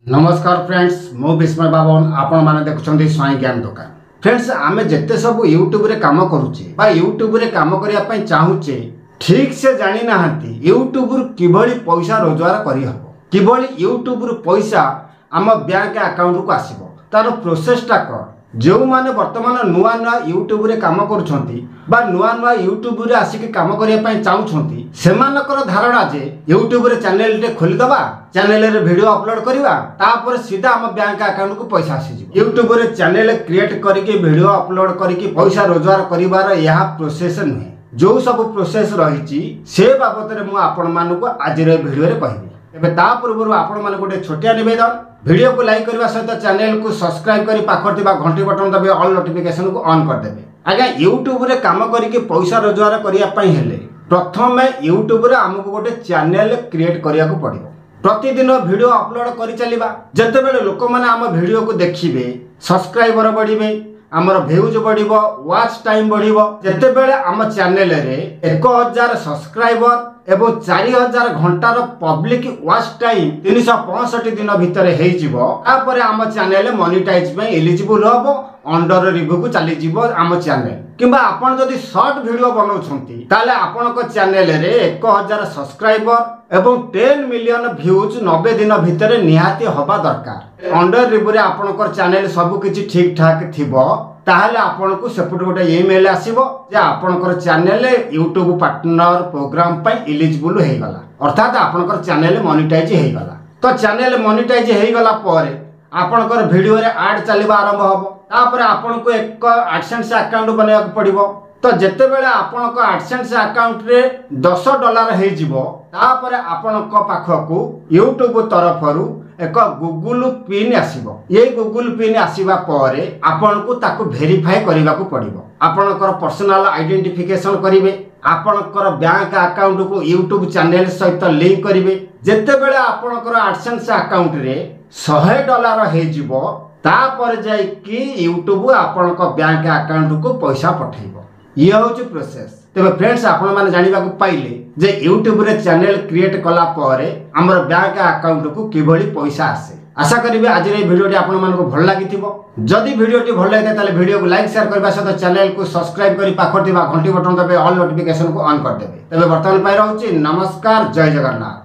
नमस्कार फ्रेंड्स मो विस्मय बाबन आपण माने देखुछंती स्वाई ज्ञान दुकान। फ्रेंड्स आमे जत्ते सब यूट्यूब रे काम करूचे बा यूट्यूब रे काम करिया पई चाहूचे ठीक से जानि नाहंती यूट्यूब रु किभली पैसा रोजगार करि हबो, किभली यूट्यूब रु पैसा आम बैंक अकाउंट को आसीबो तार प्रोसेस टा कर। जो माने वर्तमान नुआ नुआ यूट्यूब रे काम करूछंती बा नुआ नुआ यूट्यूब रे आसिक काम करिया पई चाहूछंती सेमानकर धारणा जे यूट्यूब रे चैनल टे खोली दबा, चैनल रे वीडियो अपलोड करिवा तापर सीधा हम बैंक अकाउंट को पैसा आसी जिवो। यूट्यूब रे चैनल क्रिएट करके वीडियो अपलोड करके पैसा रोजगार करिवार यह प्रोसेस नुहे। जो सब प्रोसेस रही से बाबत मु आपण मानक आज वीडियो रे कहबी। एबे ता पूर्व आपण मान गोटे छोटिया निवेदन, वीडियो को लाइक करने सहित चैनल को सब्सक्राइब करी पाखर थिबा घंटी बटन दबे ऑल नोटिफिकेशन को ऑन कर देबे। आगे यूट्यूब रे काम करके पैसा रोजगार करिया पई हेले प्रथम यूट्यूब रे हमको गोटे चैनल क्रिएट करिया को पड़िबो। प्रतिदिन वीडियो अपलोड करि चलिबा, जते बेले लोक माने हम वीडियो को देखिबे सब्सक्राइबर बढ़िबे, हमर व्यूज बढ़िबो, वॉच टाइम बढ़िबो। जते बेले हम चैनल रे 1000 सब्सक्राइबर एवं 4000 घंटार पब्लिक वॉच टाइम 365 दिन भितर हे जिवो तापर आम चैनल मोनेटाइज में एलिजिबल होबो, अंडर रिव्यू को चली जिवो आम चैनल। किंबा आपण जदि शॉर्ट वीडियो बनाउछंती ताले आपण को चैनल रे 1000 सब्सक्राइबर एवं 10 मिलियन व्यूज 90 दिन भितर निहाती होबा दरकार। अंडर रिव्यू रे आपण को चैनल सब किछि ठीक ठाक थिबो ताहले आपण को सेपट गोटे ईमेल आसीबो जे आपण को चैनल यूट्यूब पार्टनर प्रोग्राम पई एलिजिबल हे गला, अर्थात आपण को चैनल मोनेटाइज हे गला। तो चैनल मोनेटाइज हे गला परे आपण को वीडियो रे ऐड चलिबा आरंभ होबो। तापर आपण को एक एडसेंस अकाउंट बनाया पड़िबो। तो जते बेले आपण को एडसेंस अकाउंट रे $10 हे जिवो तापर आपण को पाखकू यूट्यूब तरफरु एक गूगल पिन आसीबो। ये गूगल पिन आसीबा परे आपण को ताको वेरीफाई करबा को पड़िबो। आपण को पर्सनल आइडेंटिफिकेशन करिवे, आपण को बैंक अकाउंट को यूट्यूब चैनल सहित लिंक करिवे। जते बेले आपण को एडसेंस अकाउंट रे $100 हे जिवो तापर जाय कि यूट्यूब आपण को बैंक अकाउंट को पैसा पठेइबो। ये होची प्रोसेस। तबे फ्रेंड्स आपण माने जानिबा को पाइले जे यूट्यूब रे चैनल क्रिएट कला परे हमर बैंक अकाउंट को किभली पैसा आसे। आशा करिवे आज रे वीडियोटी आपण मानको भल लागिथिबो। जदि वीडियोटी भल लागे ताले वीडियो को लाइक शेयर करबा सहित चैनल को सब्सक्राइब करी पाखर थिबा घंटी बटन दबे ऑल नोटिफिकेशन को ऑन कर देबे। तबे वर्तमान पाइ रहउची नमस्कार, जय जगन्नाथ।